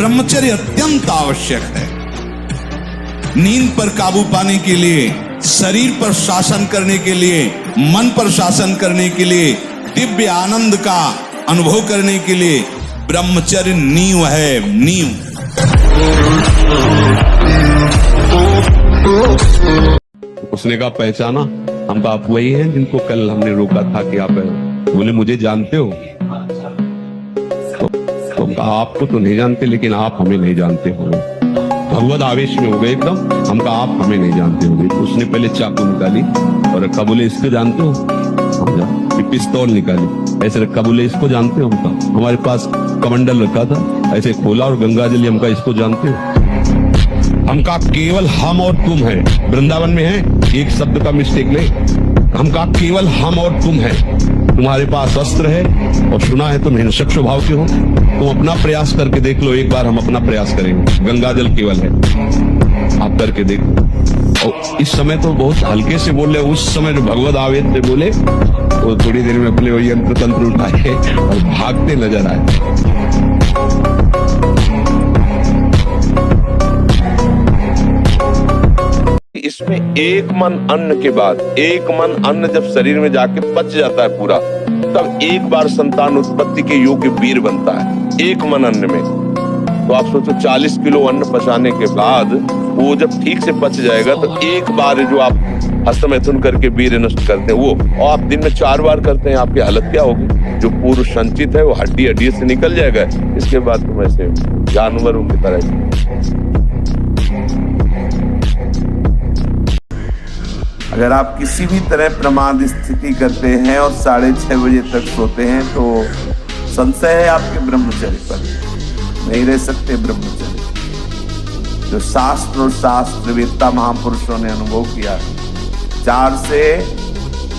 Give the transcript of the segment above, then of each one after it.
ब्रह्मचर्य अत्यंत आवश्यक है। नींद पर काबू पाने के लिए, शरीर पर शासन करने के लिए, मन पर शासन करने के लिए, दिव्य आनंद का अनुभव करने के लिए ब्रह्मचर्य नींव है, नींव। उसने कहा पहचाना? हम कहा आप वही हैं जिनको कल हमने रोका था कि आप बोले मुझे जानते हो? तो कहा आपको तो नहीं जानते लेकिन आप हमें नहीं जानते हो। भगवत आवेश में हो गए एकदम। हम कहा आप हमें नहीं जानते होंगे। तो उसने पहले चाकू निकाली और रखा, बोले इसको जानते हो? फिर पिस्तौल निकाली, ऐसे रखा, बोले इसको जानते हो? हमका हमारे पास कमंडल रखा था, ऐसे खोला और गंगा जल, हमका इसको जानते हो? हम कहा केवल हम और तुम है, वृंदावन में है, एक शब्द का मिस्टेक नहीं। हम कहा केवल हम और तुम है, तुम्हारे पास अस्त्र है और सुना है तुम हिंसक स्वभाव के हो, तुम अपना प्रयास करके देख लो। एक बार हम अपना प्रयास करेंगे, गंगा जल केवल है, आप करके देखो। और इस समय तो बहुत हल्के से बोल रहे, उस समय जो भगवत आवेश से बोले वो थोड़ी देर में अपने वही यंत्र तंत्र उठाए और भागते नजर आए। इसमें एक मन अन्न के बाद, एक मन अन्न जब शरीर में जाके पच जाता है पूरा, तब एक बार संतान उत्पत्ति के योग्य वीर बनता है, एक मन अन्न में। तो आप सोचो 40 किलो अन्न पचाने के बाद वो जब ठीक से पच जाएगा तो एक बार जो आप हस्तमैथुन करके वीर नष्ट करते हैं वो, और आप दिन में 4 बार करते हैं, आपकी हालत क्या होगी? जो पूर्व संचित है वो हड्डी हड्डी से निकल जाएगा। इसके बाद तुम ऐसे जानवरों की तरह। अगर आप किसी भी तरह प्रमाद स्थिति करते हैं और 6:30 बजे तक सोते हैं तो संशय है आपके ब्रह्मचर्य पर, नहीं रह सकते ब्रह्मचर्य। जो शास्त्र और शास्त्रवेत्ता महापुरुषों ने अनुभव किया, 4 से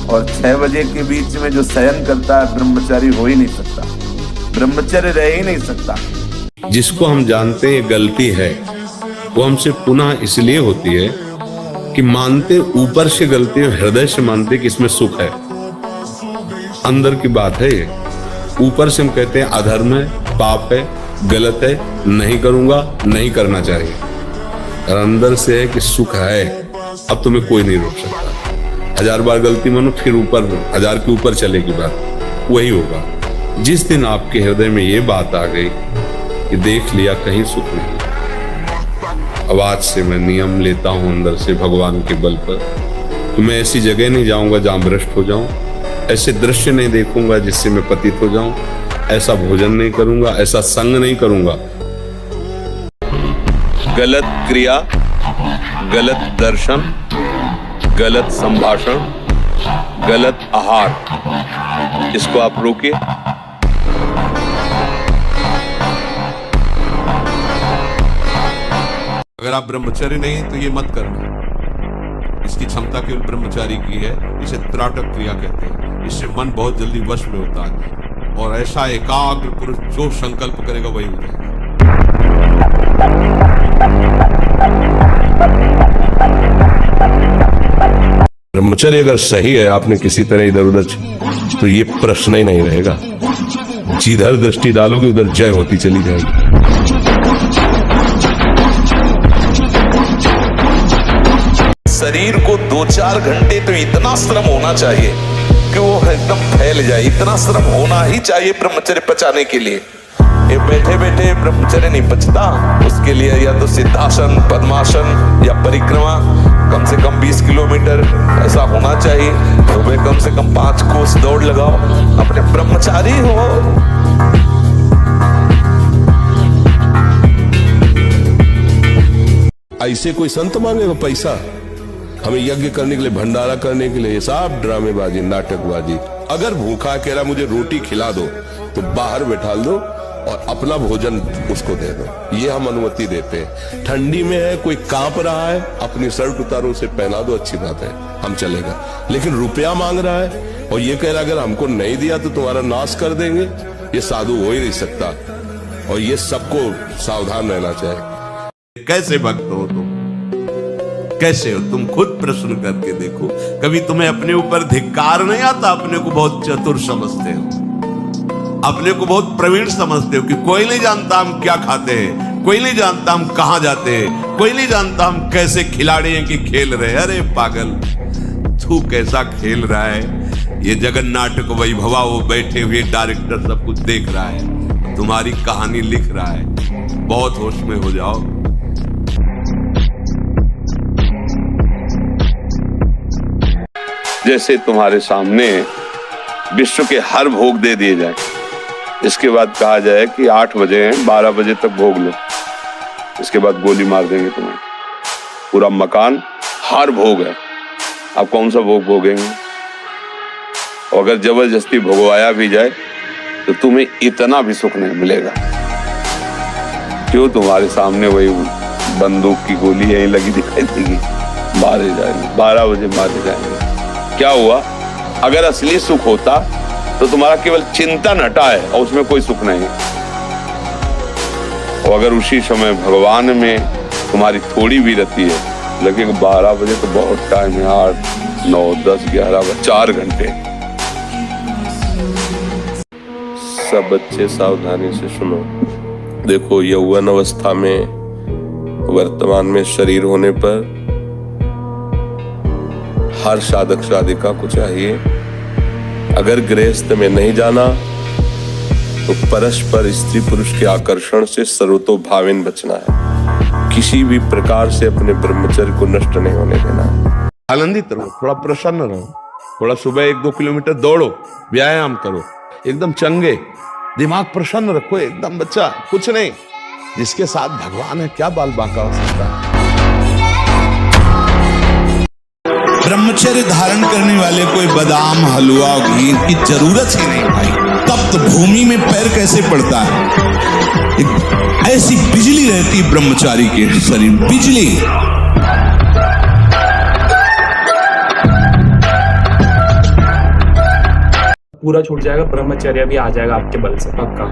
और 6 बजे के बीच में जो शयन करता है ब्रह्मचारी हो ही नहीं सकता, ब्रह्मचर्य रह ही नहीं सकता। जिसको हम जानते हैं गलती है, वो हमसे पुनः इसलिए होती है कि मानते ऊपर से गलती है, हृदय से मानते कि इसमें सुख है। अंदर की बात है ये। ऊपर से हम कहते हैं अधर्म है, पाप है, गलत है, नहीं करूंगा, नहीं करना चाहिए। और अंदर से है कि सुख है, अब तुम्हें कोई नहीं रोक सकता। 1000 बार गलती मानो, फिर ऊपर 1000 के ऊपर चलेगी बात, वही होगा। जिस दिन आपके हृदय में ये बात आ गई कि देख लिया कहीं सुख नहीं, अब आज से मैं नियम लेता हूं अंदर से भगवान के बल पर कि मैं ऐसी जगह नहीं जाऊंगा जहां भ्रष्ट हो जाऊं, ऐसे दृश्य नहीं देखूंगा जिससे मैं पतित हो जाऊं, ऐसा भोजन नहीं करूंगा, ऐसा संग नहीं करूंगा। गलत क्रिया, गलत दर्शन, गलत संभाषण, गलत आहार, इसको आप रोकिए। अगर आप ब्रह्मचर्य नहीं तो ये मत करना। इसकी क्षमता केवल ब्रह्मचारी की है। इसे त्राटक क्रिया कहते हैं। इससे मन बहुत जल्दी वश में होता है और ऐसा एकाग्र पुरुष जो संकल्प करेगा वही हो जाएगा। ब्रह्मचर्य अगर सही है, आपने किसी तरह इधर उधर, तो ये प्रश्न ही नहीं रहेगा। जिधर दृष्टि डालोगे उधर जय होती चली जाएगी। शरीर को 2-4 घंटे तो इतना श्रम होना चाहिए कि वो एकदम फैल जाए, इतना श्रम होना ही चाहिए ब्रह्मचर्य पचाने के लिए। ये बैठे बैठे ब्रह्मचर्य नहीं पचता, उसके लिए या तो सिद्धासन, पद्मासन या परिक्रमा कम से कम 20 किलोमीटर ऐसा होना चाहिए। सुबह कम से कम 5 कोस दौड़ लगाओ, अपने ब्रह्मचारी हो। ऐसे कोई संत मांगेगा पैसा हमें यज्ञ करने के लिए, भंडारा करने के लिए? सब ड्रामेबाजी, नाटकबाजी। अगर भूखा कह रहा मुझे रोटी खिला दो तो बाहर बैठा दो और अपना भोजन उसको दे दो, ये हम अनुमति देते हैं। ठंडी में है, कोई कांप रहा है, अपनी शर्ट उतारो, उसे पहना दो, अच्छी बात है, हम चलेगा। लेकिन रुपया मांग रहा है और ये कह रहा अगर हमको नहीं दिया तो तुम्हारा नाश कर देंगे, ये साधु हो ही नहीं सकता। और ये सबको सावधान रहना चाहिए। कैसे भक्त हो तुम? कैसे हो तुम? खुद प्रश्न करके देखो। कभी तुम्हें अपने ऊपर धिक्कार नहीं आता? अपने को बहुत चतुर समझते हो। अपने को बहुत प्रवीण समझते हो कि कोई नहीं जानता हम क्या खाते हैं, कोई नहीं जानता हम कहां जाते हैं, कोई नहीं जानता हम कैसे खिलाड़ी हैं कि खेल रहे हैं। अरे पागल, तू कैसा खेल रहा है। ये जगन नाटक वैभवा, वो बैठे हुए डायरेक्टर सब कुछ देख रहा है, तुम्हारी कहानी लिख रहा है। बहुत होश में हो जाओ। जैसे तुम्हारे सामने विश्व के हर भोग दे दिए जाए, इसके बाद कहा जाए कि 8 बजे हैं, 12 बजे तक भोग लो, इसके बाद गोली मार देंगे तुम्हें। पूरा मकान हर भोग है, आप कौन सा भोग भोगेंगे? और अगर जबरदस्ती भोगवाया भी जाए तो तुम्हें इतना भी सुख नहीं मिलेगा। क्यों? तुम्हारे सामने वही बंदूक की गोली यहीं लगी दिखाई देगी, मारे जाएंगे, 12 बजे मारे जाएंगे। क्या हुआ? अगर असली सुख होता तो तुम्हारा केवल चिंतन हटा है और उसमें कोई सुख नहीं है। और अगर उसी समय भगवान में तुम्हारी थोड़ी भी रहती है, लगेगा 12 बजे तो बहुत टाइम है, 8, 9, 10, 11, 4 घंटे। सब बच्चे सावधानी से सुनो। देखो, यौवन अवस्था में, वर्तमान में शरीर होने पर हर साधक साधिका को चाहिए, अगर गृहस्थ में नहीं जाना तो परस्पर स्त्री पुरुष के आकर्षण से सर्वतोभावेन बचना है। किसी भी प्रकार से अपने ब्रह्मचर्य को नष्ट नहीं होने देना है। आनंदित रहो, थोड़ा प्रसन्न रहो, थोड़ा सुबह 1-2 किलोमीटर दौड़ो, व्यायाम करो, एकदम चंगे, दिमाग प्रसन्न रखो, एकदम बच्चा, कुछ नहीं। जिसके साथ भगवान है, क्या बाल बांका हो सकता है। ब्रह्मचर्य धारण करने वाले कोई बादाम, हलवा, घी की जरूरत ही नहीं भाई। तप्त भूमि में पैर कैसे पड़ता है? ऐसी बिजली रहती ब्रह्मचारी के शरीर, बिजली। पूरा छूट जाएगा, ब्रह्मचर्य भी आ जाएगा आपके बल से, पक्का।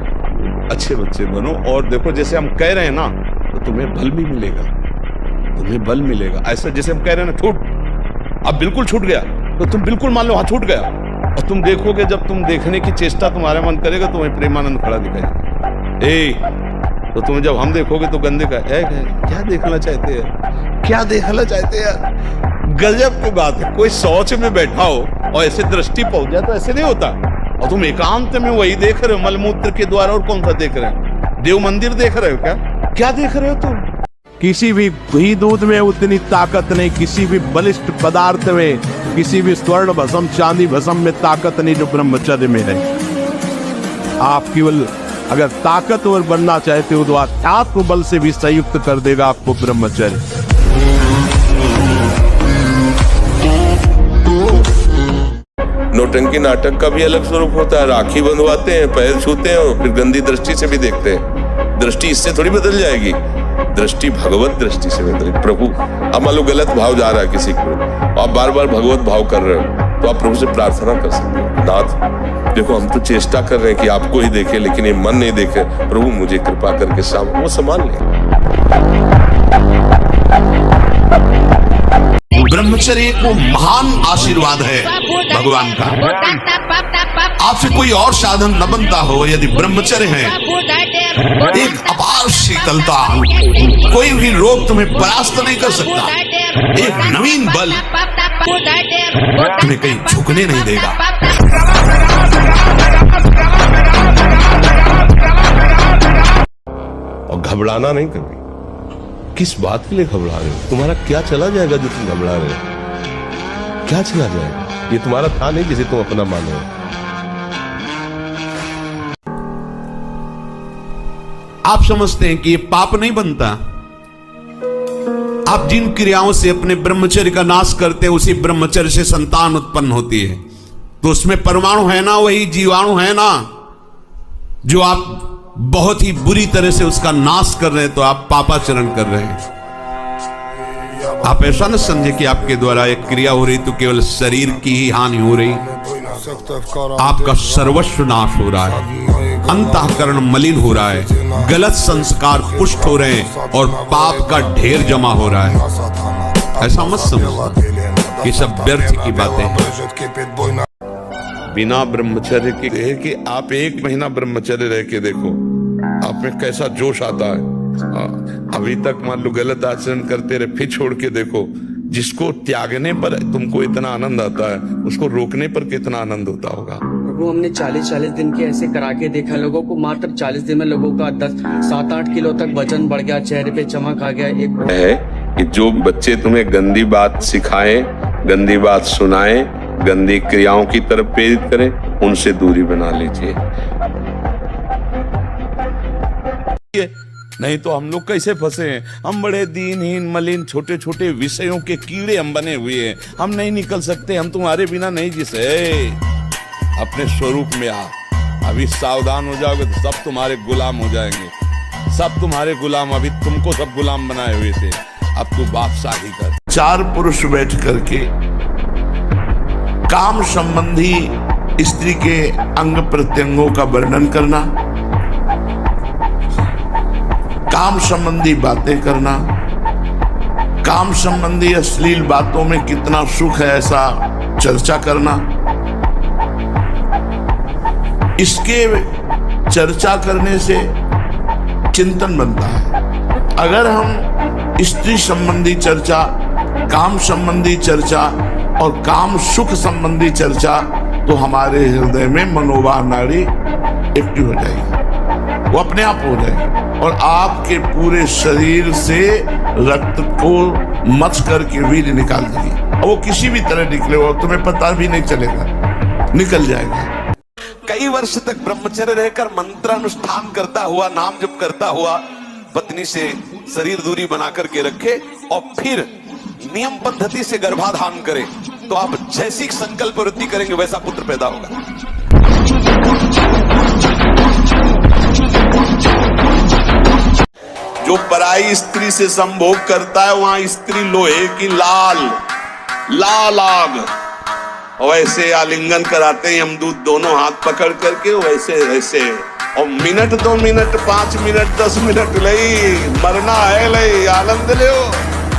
अच्छे बच्चे बनो। और देखो, जैसे हम कह रहे हैं ना, तो तुम्हें बल भी मिलेगा, तुम्हें बल मिलेगा। ऐसा जैसे हम कह रहे हैं ना, छूट, अब बिल्कुल छूट गया, तो तुम बिल्कुल मान लो हाँ छूट गया। और तुम देखोगे, जब तुम देखने की चेष्टा तुम्हारा मन करेगा, तुम्हें प्रेमानंद खड़ा दिखाएगा। तो तुम्हें जब हम देखोगे तो गंदे का क्या देखना चाहते हैं, क्या देखना चाहते हैं। गजब की बात है, कोई शौच में बैठा हो और ऐसे दृष्टि पहुंच जाए तो ऐसे नहीं होता। और तुम एकांत में वही देख रहे हो, मलमूत्र के द्वारा। और कौन सा देख रहे हो? देव मंदिर देख रहे हो क्या? क्या देख रहे हो तुम? किसी भी घी दूध में उतनी ताकत नहीं, किसी भी बलिष्ठ पदार्थ में, किसी भी स्वर्ण भस्म, चांदी भस्म में ताकत नहीं जो ब्रह्मचर्य में है। आप केवल अगर ताकतवर बनना चाहते हो तो आत्म बल से भी संयुक्त कर देगा आपको ब्रह्मचर्य। नौटंकी नाटक का भी अलग स्वरूप होता है। राखी बंधवाते हैं, पैर छूते हैं और फिर गंदी दृष्टि से भी देखते हैं। दृष्टि इससे थोड़ी बदल जाएगी, दृष्टि भगवत दृष्टि से बदलेगी। प्रभु, अब मान लो गलत भाव जा रहा है किसी को, आप बार बार भगवत भाव कर रहे हो, तो आप प्रभु से प्रार्थना कर सकते हो, नाथ देखो, हम तो चेष्टा कर रहे हैं कि आपको ही देखे, लेकिन ये मन नहीं देखे, प्रभु मुझे कृपा करके वो संभाल ले। ब्रह्मचर्य एक वो महान आशीर्वाद है भगवान का। आपसे कोई और साधन न बनता हो यदि ब्रह्मचर्य है। एक अपार शीतलता, कोई भी रोग तुम्हें परास्त नहीं कर सकता। एक नवीन बल तुम्हें कहीं झुकने नहीं देगा। और घबराना नहीं कभी। किस बात के लिए घबरा रहे हो? तुम्हारा क्या चला जाएगा जो तुम घबरा रहे हो? क्या चला जाएगा? ये तुम्हारा था नहीं जिसे तुम अपना मानो। आप समझते हैं कि ये पाप नहीं बनता। आप जिन क्रियाओं से अपने ब्रह्मचर्य का नाश करते हैं, उसी ब्रह्मचर्य से संतान उत्पन्न होती है। तो उसमें परमाणु है ना, वही जीवाणु है ना, जो आप बहुत ही बुरी तरह से उसका नाश कर रहे हैं। तो आप पापाचरण कर रहे हैं। आप ऐसा न समझे कि आपके द्वारा एक क्रिया हो रही तो केवल शरीर की ही हानि हो रही, आपका सर्वस्व नाश हो रहा है, अंतःकरण मलिन हो रहा है, गलत संस्कार पुष्ट हो रहे हैं और पाप का ढेर जमा हो रहा है। ऐसा मत समझो, ये सब व्यर्थ की बातें हैं। बिना ब्रह्मचर्य के है कि आप 1 महीना ब्रह्मचर्य रह के देखो, आप में कैसा जोश आता है। अभी तक मान लो गलत आचरण करते रहे, फिर छोड़ के देखो, जिसको त्यागने पर तुमको इतना आनंद आता है, उसको रोकने पर कितना आनंद होता होगा। प्रभु हमने 40-40 दिन के ऐसे करा के देखा, लोगों को मात्र 40 दिन में लोगों का 7-8 किलो तक वजन बढ़ गया, चेहरे पे चमक आ गया। एक है कि जो बच्चे तुम्हें गंदी बात सिखाएं, गंदी बात सुनाएं, गंदी क्रियाओं की तरफ प्रेरित करें, उनसे दूरी बना लीजिए। नहीं तो हम लोग कैसे फंसे हैं? हम बड़े दीनहीन मलिन छोटे छोटे विषयों के कीड़े हम बने हुए हैं। हम नहीं निकल सकते, हम तुम्हारे बिना नहीं जी सकते। अपने स्वरूप में आ, अभी सावधान हो जाओगे तो सब तुम्हारे गुलाम हो जाएंगे। सब तुम्हारे गुलाम, अभी तुमको सब गुलाम बनाए हुए थे, अब तू बादशाही कर। 4 पुरुष बैठ करके काम संबंधी स्त्री के अंग प्रत्यंगों का वर्णन करना, काम संबंधी बातें करना, काम संबंधी अश्लील बातों में कितना सुख है ऐसा चर्चा करना। इसके चर्चा करने से चिंतन बनता है। अगर हम स्त्री संबंधी चर्चा, काम संबंधी चर्चा और काम सुख संबंधी चर्चा, तो हमारे हृदय में मनोवाह नाड़ी एक्टिव हो जाएगी, वो अपने आप हो जाएगी और आपके पूरे शरीर से रक्त को मच करके वीर्य निकाल देगी। और वो किसी भी तरह निकले हो, तुम्हें पता भी नहीं चलेगा, निकल जाएगा। कई वर्ष तक ब्रह्मचर्य रहकर मंत्रानुष्ठान करता हुआ, नाम जप करता हुआ पत्नी से शरीर दूरी बना करके रखे और फिर नियम पद्धति से गर्भाधान करे, तो आप जैसी संकल्प वृत्ति करेंगे वैसा पुत्र पैदा होगा। जो पराई स्त्री से संभोग करता है, वहां स्त्री लोहे की लाल आग, वैसे आलिंगन कराते हैं यमदूत दोनों हाथ पकड़ करके, वैसे और मिनट 2 मिनट 5 मिनट 10 मिनट लई मरना है, लई आनंद ले।